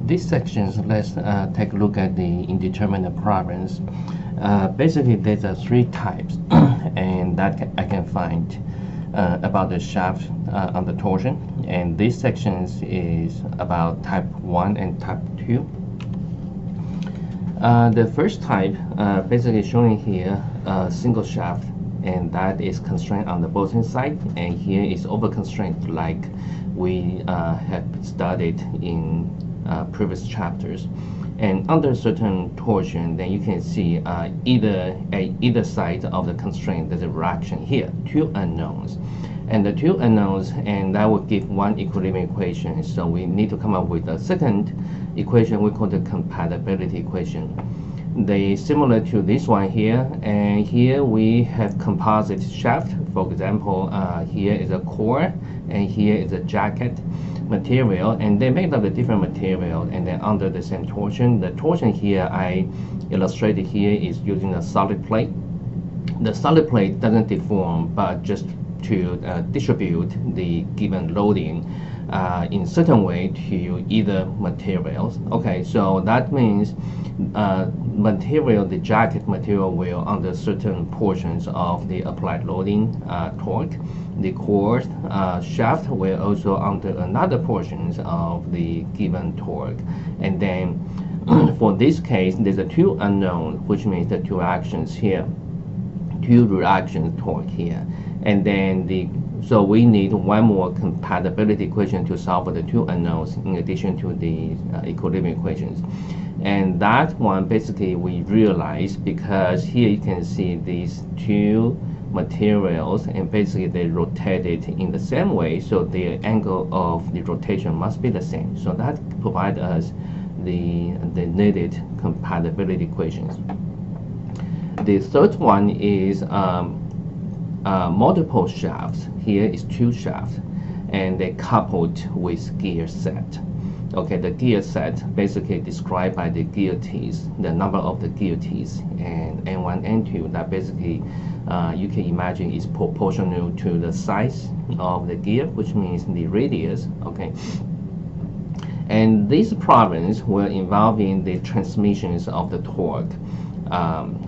These sections, let's take a look at the indeterminate problems. Basically, there's three types, and that I can find about the shaft on the torsion. And these sections is about type 1 and type 2. The first type, basically showing here a single shaft, and that is constrained on the boson side, and here is over constraint like we have studied in previous chapters. And under certain torsion, then you can see either side of the constraint there's a reaction here, two unknowns. And the two unknowns, and that will give one equilibrium equation. So we need to come up with a second equation we call the compatibility equation. They similar to this one here, and here we have composite shaft. For example, here is a core, and here is a jacket material, and they made of a different material, and then under the same torsion. The torsion here I illustrated here is using a solid plate. The solid plate doesn't deform, but just to distribute the given loading in certain way to either materials. Okay, so that means material, the jacket material will under certain portions of the applied loading torque. The core shaft will also under another portions of the given torque. And then for this case, there's a two unknown, which means the two actions here, two reaction torque here. And then so we need one more compatibility equation to solve for the two unknowns in addition to the equilibrium equations. And that one basically we realize because here you can see these two materials, and basically they rotated in the same way, so the angle of the rotation must be the same. So that provides us the needed compatibility equations. The third one is multiple shafts. Here is two shafts, and they coupled with gear set. Okay, the gear set basically described by the gear teeth, the number of the gear teeth, and N1, N2. That basically you can imagine is proportional to the size of the gear, which means the radius. Okay, and these problems were involving the transmissions of the torque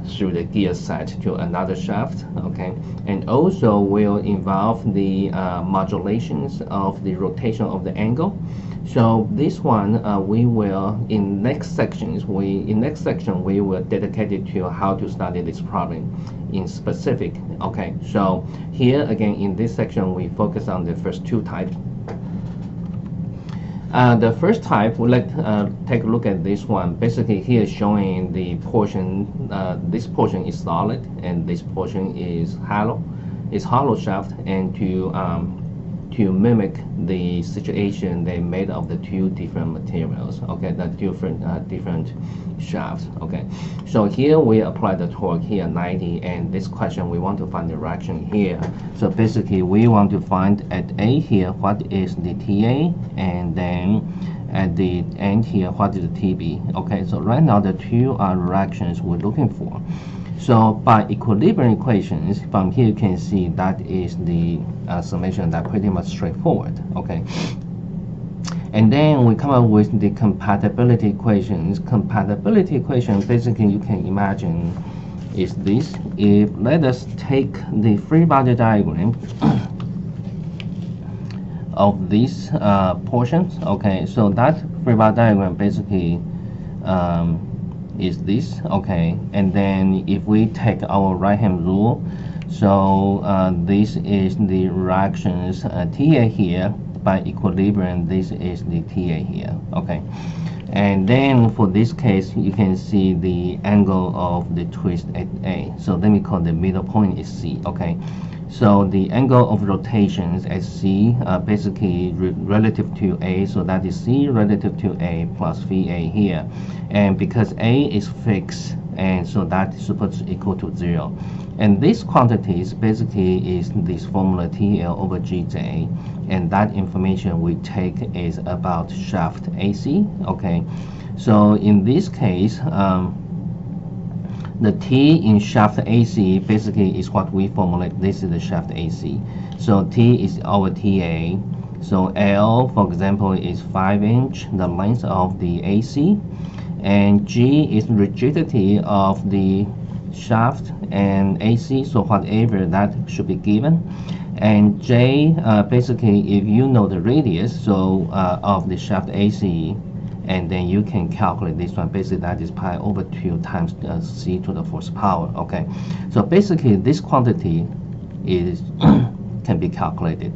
through the gear set to another shaft, okay, and also will involve the modulations of the rotation of the angle. So this one we will in next section we will dedicate it to how to study this problem in specific. Okay, so here again in this section we focus on the first two types. The first type, we'll take a look at this one. Basically here showing the portion, this portion is solid and this portion is hollow shaft, and to mimic the situation they made of the two different materials, okay, the different shafts. Okay, so here we apply the torque here 90, and this question we want to find the reaction here. So basically we want to find at A here what is the TA, and then at the end here what is the TB. Okay, so right now the two are reactions we're looking for. So by equilibrium equations, from here you can see that is the summation that pretty much straightforward. Okay, and then we come up with the compatibility equations. Compatibility equation basically you can imagine is this. If let us take the free body diagram of these portions. Okay, so that free body diagram basically is this. Okay, and then if we take our right hand rule, so this is the reactions TA here. By equilibrium, this is the TA here. Okay, and then for this case you can see the angle of the twist at A, so let me call the middle point is C. Okay, so the angle of rotations at C basically relative to A, so that is C relative to A plus VA here. And because A is fixed, and so that is supposed to equal to 0. And this quantities basically is this formula TL over GJ, and that information we take is about shaft AC. Okay, so in this case the T in shaft AC basically is what we formulate. This is the shaft AC. So T is our TA, So L, for example, is 5 inch, the length of the AC, and G is rigidity of the shaft and AC, so whatever that should be given. And J, basically, if you know the radius, so of the shaft AC, and then you can calculate this one. Basically, that is pi over 2 times C to the 4th power. Okay, so basically, this quantity is can be calculated.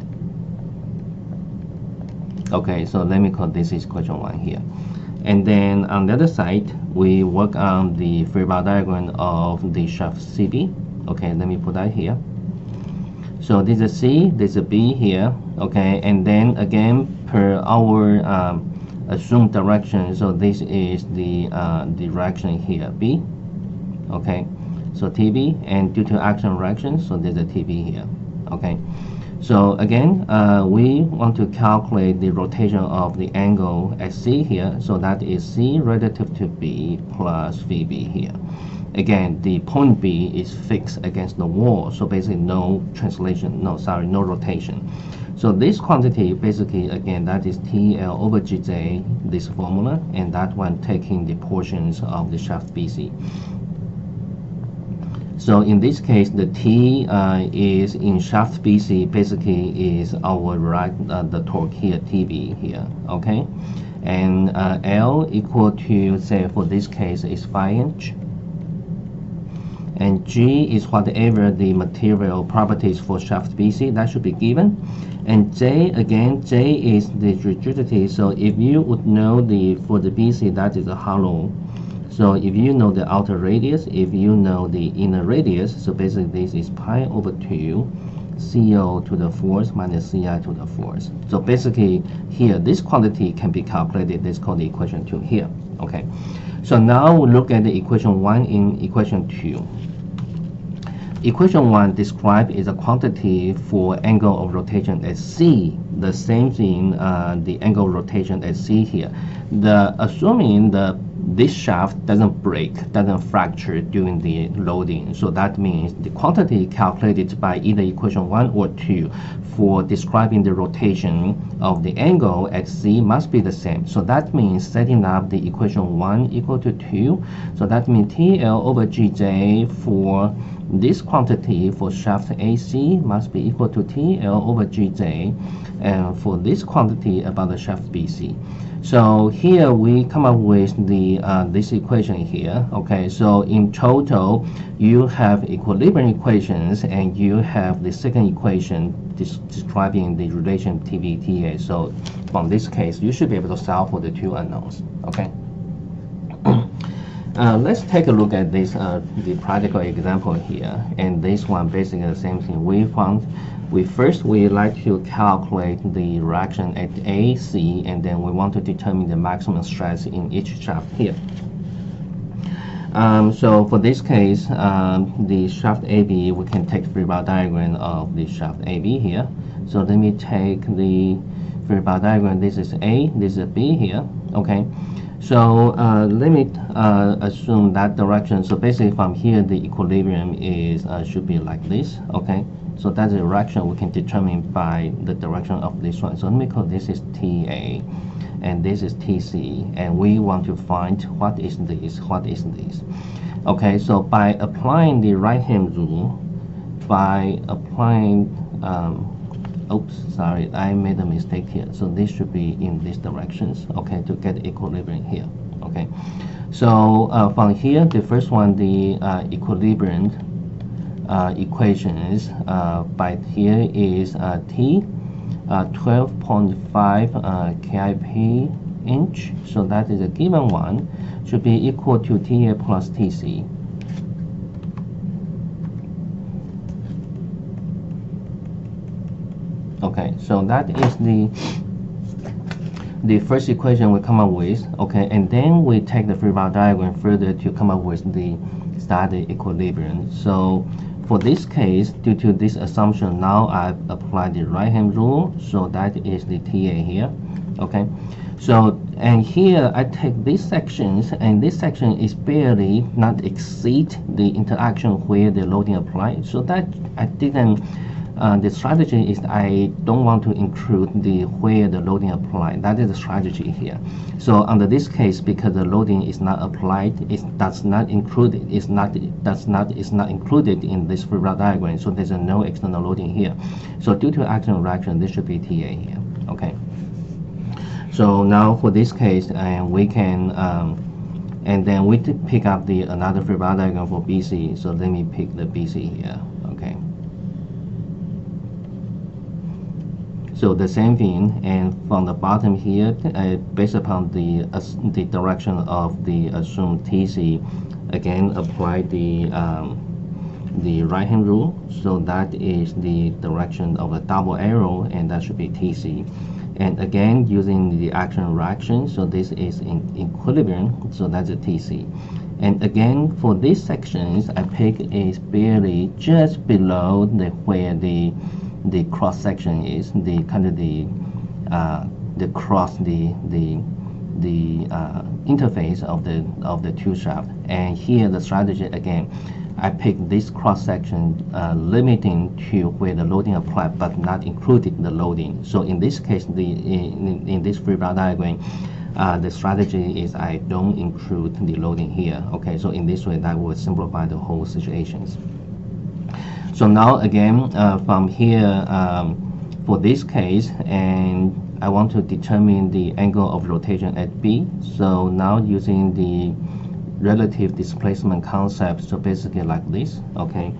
Okay, so let me call this is equation 1 here. And then on the other side, we work on the free body diagram of the shaft CB. Okay, let me put that here. So this is C, this is B here. Okay, and then again, per our assumed direction, so this is the direction here, B. Okay, so TB, and due to action direction, so there's a TB here. Okay. So again, we want to calculate the rotation of the angle at C here. So that is C relative to B plus VB here. Again, the point B is fixed against the wall. So basically no rotation. So this quantity, basically, again, that is TL over GJ, this formula, and that one taking the portions of the shaft BC. So in this case, the T is in shaft BC, basically is our the torque here, TB here, okay? And L equal to, say, for this case, is 5 inch. And G is whatever the material properties for shaft BC, that should be given. And J, again, J is the rigidity. So if you would know for the BC, that is a hollow. So if you know the outer radius, if you know the inner radius, so basically this is pi over 2 CO to the 4th minus CI to the 4th. So basically here, this quantity can be calculated. This is called the equation 2 here. Okay. So now we look at the equation 1 in equation 2. Equation 1 described is a quantity for angle of rotation at C. The same thing, the angle of rotation at C here. Assuming this shaft doesn't break, doesn't fracture during the loading. So that means the quantity calculated by either equation 1 or 2 for describing the rotation of the angle at C must be the same. So that means setting up the equation 1 equal to 2. So that means TL over GJ for this quantity for shaft AC must be equal to TL over GJ, and for this quantity about the shaft BC. So here we come up with the this equation here. Okay, so in total you have equilibrium equations, and you have the second equation describing the relation TB/TA. So from this case, you should be able to solve for the two unknowns. Okay. Let's take a look at this the practical example here, and this one basically the same thing. We like to calculate the reaction at AC, and then we want to determine the maximum stress in each shaft here. So for this case, the shaft AB, we can take free body diagram of the shaft AB here. So let me take the free body diagram. This is A, this is B here. Okay. So let me assume that direction. So basically from here, the equilibrium is should be like this. Okay. So that's the direction we can determine by the direction of this one. So let me call this is TA, and this is TC, and we want to find what is this, what is this. Okay. So by applying the right-hand rule, by applying oops, sorry, I made a mistake here. So this should be in these directions, okay, to get equilibrium here, okay. So from here, the first one, the equilibrium equations by here is T 12.5 kip inch. So that is a given one, should be equal to TA plus TC. Okay, so that is the first equation we come up with. Okay, and then we take the free body diagram further to come up with the static equilibrium. So for this case, due to this assumption, now I've applied the right-hand rule. So that is the TA here. Okay, so and here I take these sections, and this section is barely not exceed the interaction where the loading applied. So that I didn't the strategy is I don't want to include the where the loading applied. That is the strategy here. So under this case, because the loading is not applied, it does not include it. Is not included in this free body diagram. So there's no external loading here. So due to action reaction, this should be TA here. Okay. So now for this case, and we can and then we pick up the another free body diagram for BC. So let me pick the BC here. Okay. So the same thing, and from the bottom here, based upon the direction of the assumed TC, again apply the right hand rule. So that is the direction of a double arrow, and that should be TC. And again, using the action reaction, so this is in equilibrium, so that's a TC. And again, for these sections, I pick is barely just below where the cross section is, the kind of the cross the interface of the two shaft. And here the strategy again, I pick this cross section limiting to where the loading applied, but not including the loading. So in this case, in this free body diagram, the strategy is I don't include the loading here. Okay, so in this way, that will simplify the whole situations. So now again, from here, for this case, and I want to determine the angle of rotation at B. So now using the relative displacement concept, so basically like this, okay.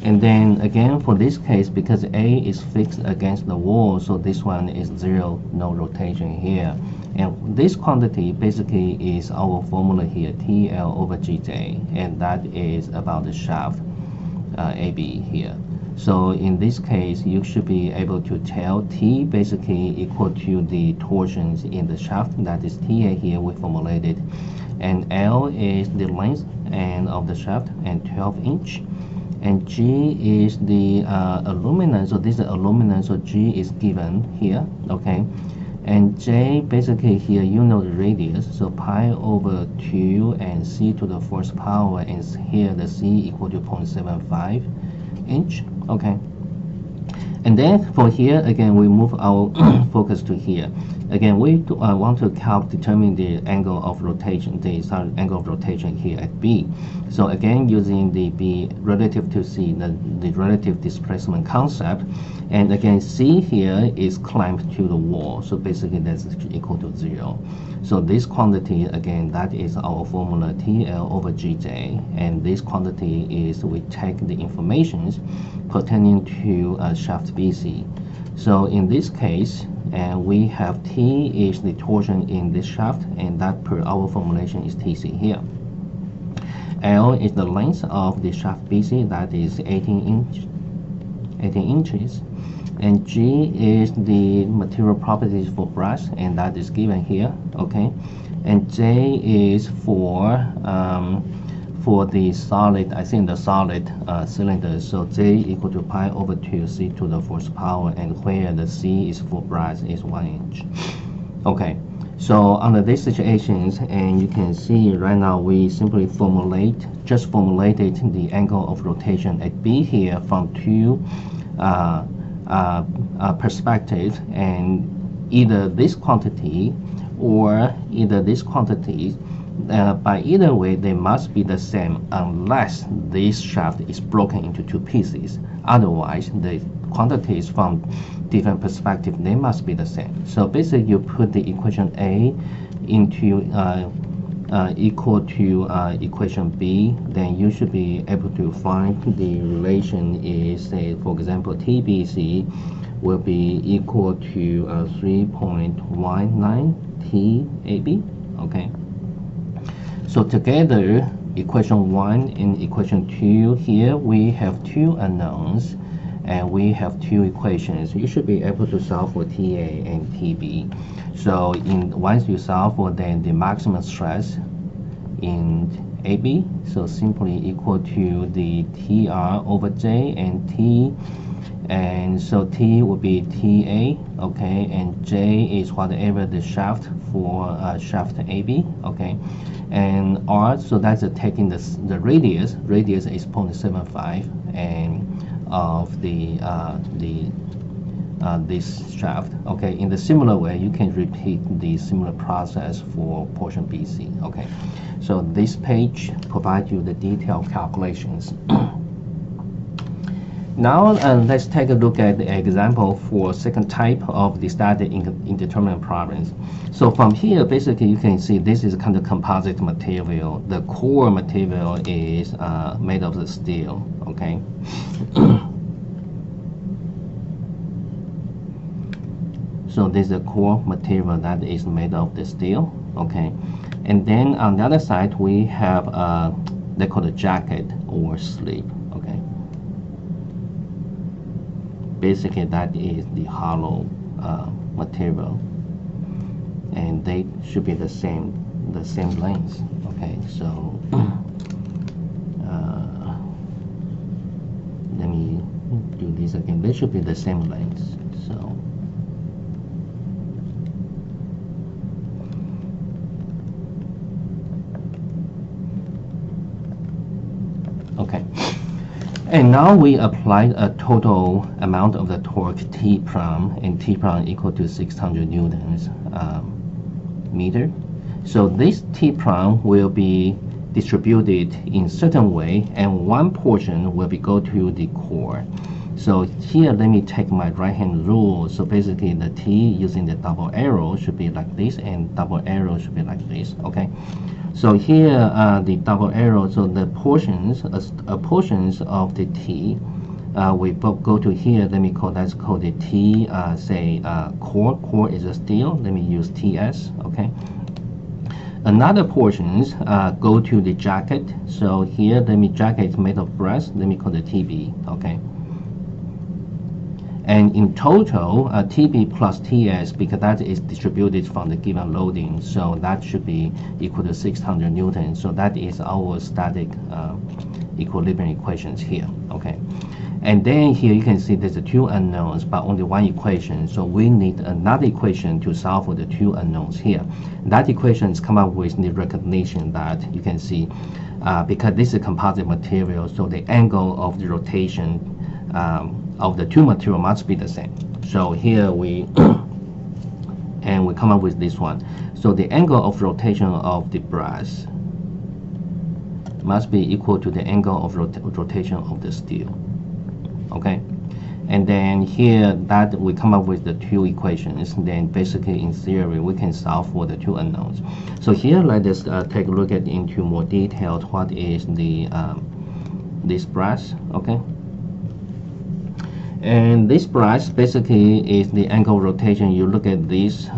And then again, for this case, because A is fixed against the wall, so this one is 0, no rotation here. And this quantity basically is our formula here, TL over GJ, and that is about the shaft. AB here. So in this case, you should be able to tell T basically equal to the torsions in the shaft. That is TA here we formulated, and L is the length and of the shaft and 12 inch, and G is the aluminum. So this is aluminum. So G is given here. Okay. And J basically here, you know the radius, so pi over 2 and C to the fourth power, and here the C equal to 0.75 inch. Okay. And then for here, again, we move our focus to here. Again, we want to determine the angle of rotation, the angle of rotation here at B. So again, using the B relative to C, the relative displacement concept. And again, C here is clamped to the wall. So basically that's equal to 0. So this quantity, again, that is our formula TL over GJ. And this quantity is we take the informations pertaining to shaft BC. So in this case, we have T is the torsion in this shaft, and that per our formulation is TC here. L is the length of the shaft BC, that is 18 inches. And G is the material properties for brass, and that is given here. Okay. And J is for the solid, I think the solid cylinder, so J equal to pi over 2 C to the fourth power, and where the C is for brass is 1 inch. Okay, so under these situations, and you can see right now we simply just formulated the angle of rotation at B here from two perspectives, and either this quantity or this quantity. By either way, they must be the same unless this shaft is broken into two pieces. Otherwise, the quantities from different perspectives, they must be the same. So basically, you put the equation A into equal to equation B, then you should be able to find the relation is, say, for example, TBC will be equal to 3.19 TAB. Okay. So together, equation 1 and equation 2, here we have two unknowns and we have two equations. You should be able to solve for TA and TB. So once you solve for then the maximum stress in AB, so simply equal to the TR over J and T, and so T will be TA, okay, and J is whatever the shaft for shaft AB, okay, and R, so that's taking the radius is 0.75, and of this shaft. Okay, in the similar way, you can repeat the similar process for portion BC. Okay, so this page provides you the detailed calculations. Now let's take a look at the example for second type of the static indeterminate problems. So from here, basically you can see this is kind of composite material. The core material is made of the steel. Okay. So this is the core material that is made of the steel. Okay, and then on the other side we have they call it jacket or sleeve. Okay. Basically that is the hollow material, and they should be the same length. Okay, so let me do this again. They should be the same length. So okay. And now we applied a total amount of the torque T prime, and T prime equal to 600 newtons meter. So this T prime will be distributed in certain way, and one portion will be go to the core. So here, let me take my right hand rule. So basically, the T using the double arrow should be like this, and double arrow should be like this. Okay. So here, the double arrow, so the portions of the T, we both go to here. Let me call that's called the T, say core. Core is a steel. Let me use TS. Okay. Another portions go to the jacket. So here, let me jacket is made of brass. Let me call it TB. Okay. And in total, TB plus TS, because that is distributed from the given loading, so that should be equal to 600 newtons. So that is our static equilibrium equations here. Okay. And then here you can see there's two unknowns, but only one equation. So we need another equation to solve for the two unknowns here. That equation is come up with the recognition that you can see because this is a composite material, so the angle of the rotation of the two material must be the same. So here we and we come up with this one. So the angle of rotation of the brass must be equal to the angle of rotation of the steel. Okay, and then here that we come up with the two equations. Then basically in theory we can solve for the two unknowns. So here let us take a look at into more detailed what is the this brass. Okay. And this brass basically is the angle of rotation. You look at this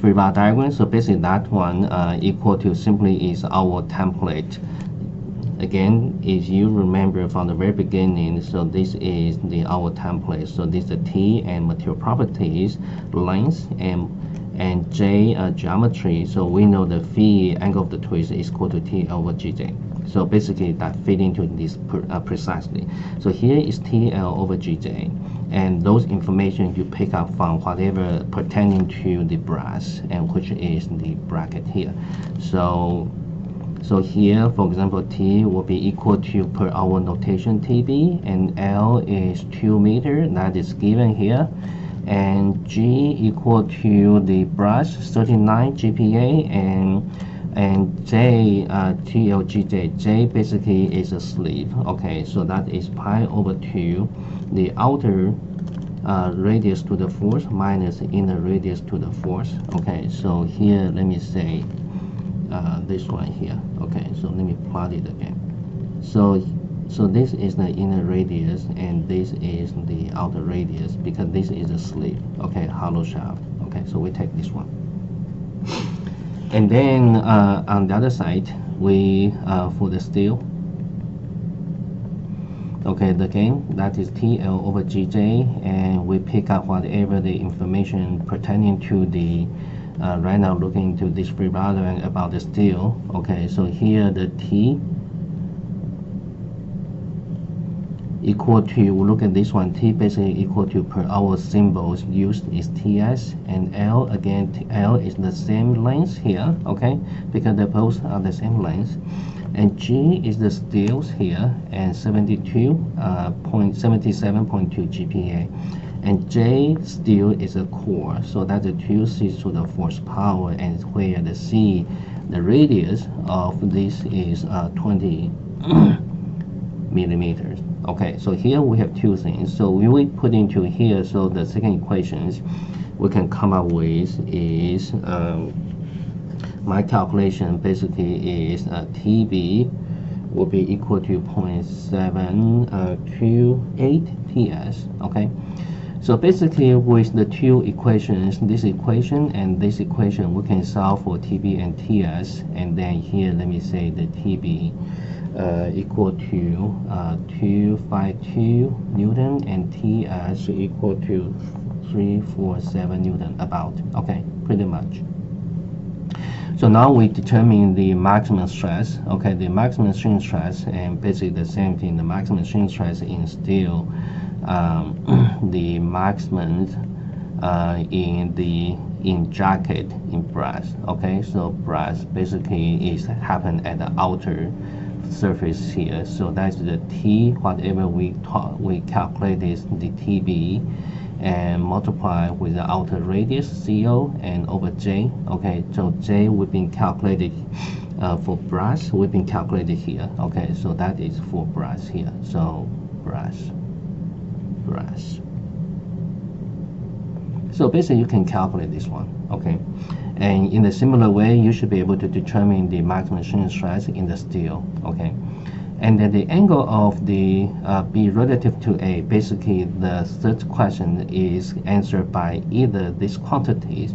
free bar diagram. So basically that one equal to simply is our template. Again, if you remember from the very beginning, so this is our template. So this is the T and material properties, length, and J geometry. So we know the phi angle of the twist is equal to T over GJ. So basically that fit into this precisely. So here is TL over GJ, and those information you pick up from whatever pertaining to the brass, and which is the bracket here. So here, for example, T will be equal to per our notation TB, and L is 2 meters, that is given here, and G equal to the brass 39 GPa, and J TLGJ. J basically is a sleeve. Okay, so that is pi over 2, the outer radius to the force minus inner radius to the force. Okay, so here let me say this one here. Okay, so let me plot it again. So this is the inner radius, and this is the outer radius, because this is a sleeve. Okay, hollow shaft. Okay, so we take this one. And then on the other side, we for the steel. Okay, again, that is TL over GJ, and we pick up whatever the information pertaining to the right now looking into this free body and about the steel. Okay, so here the T equal to, we look at this one, T basically equal to per our symbols used is TS, and L again, L is the same length here. Okay, because they both are the same length. and G is the steels here, and 77.2 GPa, and J steel is a core, so that's the 2C to the 4th power, and where the C, the radius of this is 20 millimeters. Okay, so here we have two things. So when we put into here, so the second equations we can come up with is my calculation basically is TB will be equal to 0.728 PS. Okay, so basically with the two equations, this equation and this equation, we can solve for TB and TS, and then here let me say the TB equal to 252 Newton and TS equal to 347 Newton about. Okay, pretty much. So now we determine the maximum stress. Okay, the maximum strain stress, and basically the same thing. The maximum strain stress in steel, the maximum in jacket in brass. Okay, so brass basically is happen at the outer surface here. So that's the T. Whatever we calculate is the TB, and multiply with the outer radius CO and over J. Okay, so J we've been calculated for brass, we've been calculated here. Okay, so that is for brass here. So brass. So basically you can calculate this one. Okay, and in a similar way you should be able to determine the maximum strain stress in the steel. Okay, and then the angle of the B relative to A, basically the third question is answered by either this quantity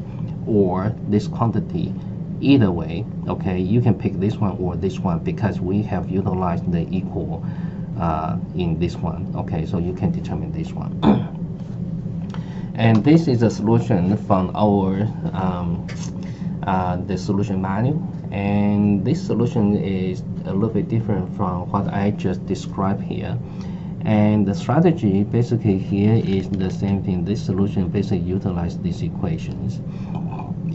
or this quantity. Either way, okay, you can pick this one or this one because we have utilized the equal in this one. Okay, so you can determine this one. And this is a solution from our the solution manual, and this solution is a little bit different from what I just described here. And the strategy basically here is the same thing. This solution basically utilizes these equations.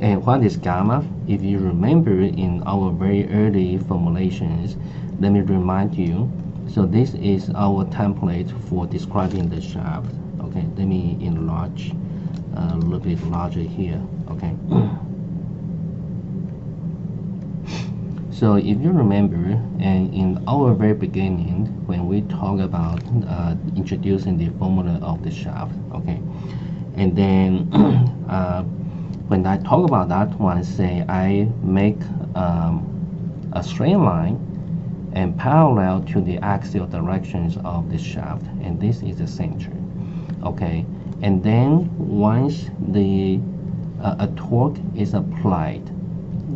And what is gamma? If you remember in our very early formulations, let me remind you. So this is our template for describing the shaft. Okay, let me enlarge a little bit larger here. Okay. So if you remember, and in our very beginning, when we talk about introducing the formula of the shaft, okay, and then when I talk about that one, say I make a straight line and parallel to the axial directions of the shaft, and this is the center. Okay, and then once the a torque is applied,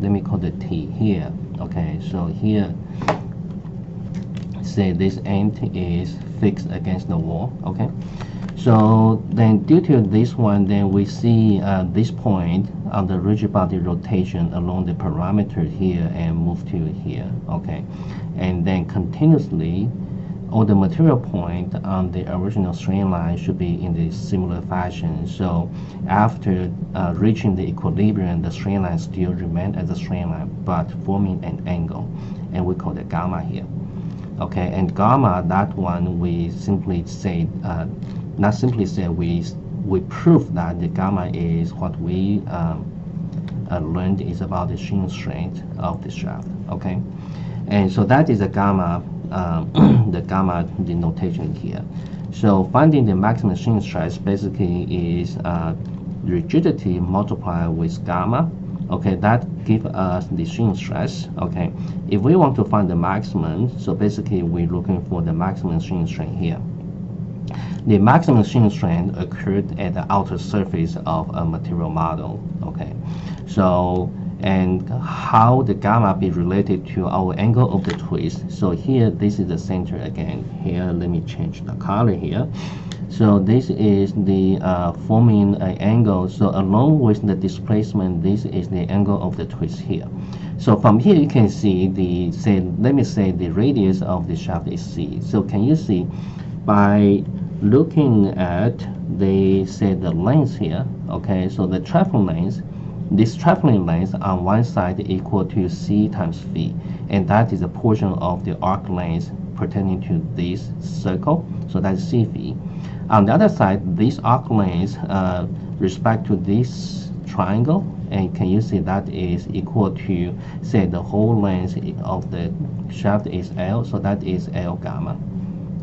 let me call the T here. Okay, so here say this end is fixed against the wall. Okay, so then due to this one, then we see this point of the rigid body rotation along the parameter here and move to here. Okay, and then continuously all the material point on the original strain line should be in the similar fashion. So after reaching the equilibrium, the strain line still remain as a strain line, but forming an angle, and we call it gamma here. Okay, and gamma, that one we simply say, not simply say, we prove that the gamma is what we learned is about the shear strength of the shaft. Okay, and so that is a gamma. The gamma denotation here. So finding the maximum shear stress basically is rigidity multiplied with gamma. Okay, that gives us the shear stress. Okay, if we want to find the maximum, so basically we're looking for the maximum shear strength here. The maximum shear strength occurred at the outer surface of a material model. Okay, so and how the gamma be related to our angle of the twist. So here, this is the center again. Here, let me change the color here. So this is the forming an angle. So along with the displacement, this is the angle of the twist here. So from here, you can see the, let me say the radius of the shaft is C. So can you see by looking at the length here? Okay, so the travel length, this traveling length on one side equal to c times phi, and that is a portion of the arc length pertaining to this circle, so that's c phi. On the other side, this arc length respect to this triangle, and can you see that is equal to, say, the whole length of the shaft is L, so that is L gamma.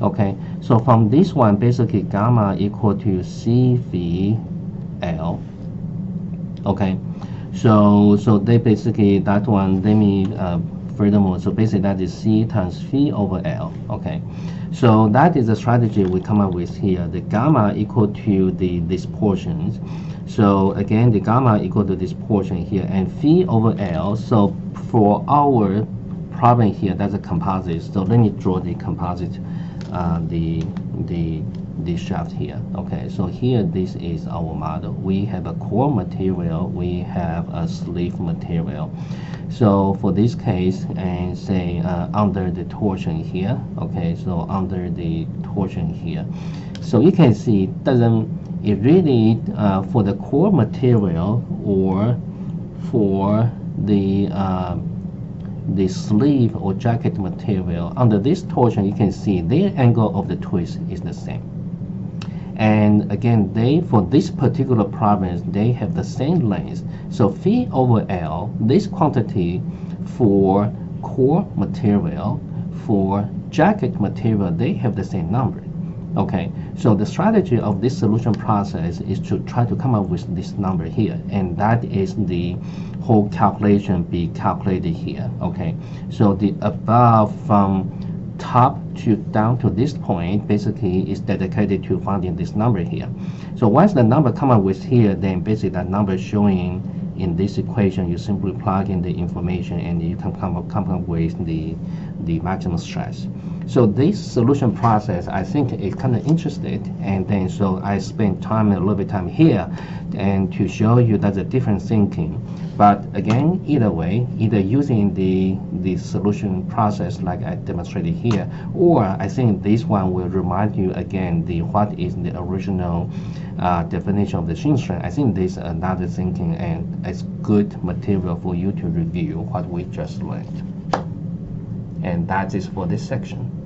Okay, so from this one, basically gamma equal to C phi L. Okay, so they basically, that one, let me furthermore, so basically that is C times phi over L. Okay, so that is the strategy we come up with here. The gamma equal to these portions. So again, the gamma equal to this portion here, and phi over L. So for our problem here, that's a composite. So let me draw the composite, the shaft here. Okay, so here this is our model. We have a core material, we have a sleeve material. So for this case, and say under the torsion here, okay, so under the torsion here, so you can see it really for the core material or for the sleeve or jacket material, under this torsion, you can see their angle of the twist is the same. And again, for this particular province, they have the same length. So phi over L, this quantity for core material, for jacket material, they have the same number. Okay, so the strategy of this solution process is to try to come up with this number here, and that is the whole calculation be calculated here. Okay, so the above from top to down to this point basically is dedicated to finding this number here. So once the number come up with here, then basically that number showing in this equation, you simply plug in the information and you can come up with the maximum stress. So this solution process, I think, is kind of interesting, and then so I spent time, a little bit time here, and to show you that's a different thinking. But again, either way, either using the solution process like I demonstrated here, or I think this one will remind you again what is the original definition of the shin strength. I think this is another thinking, and it's good material for you to review what we just learned. And that is for this section.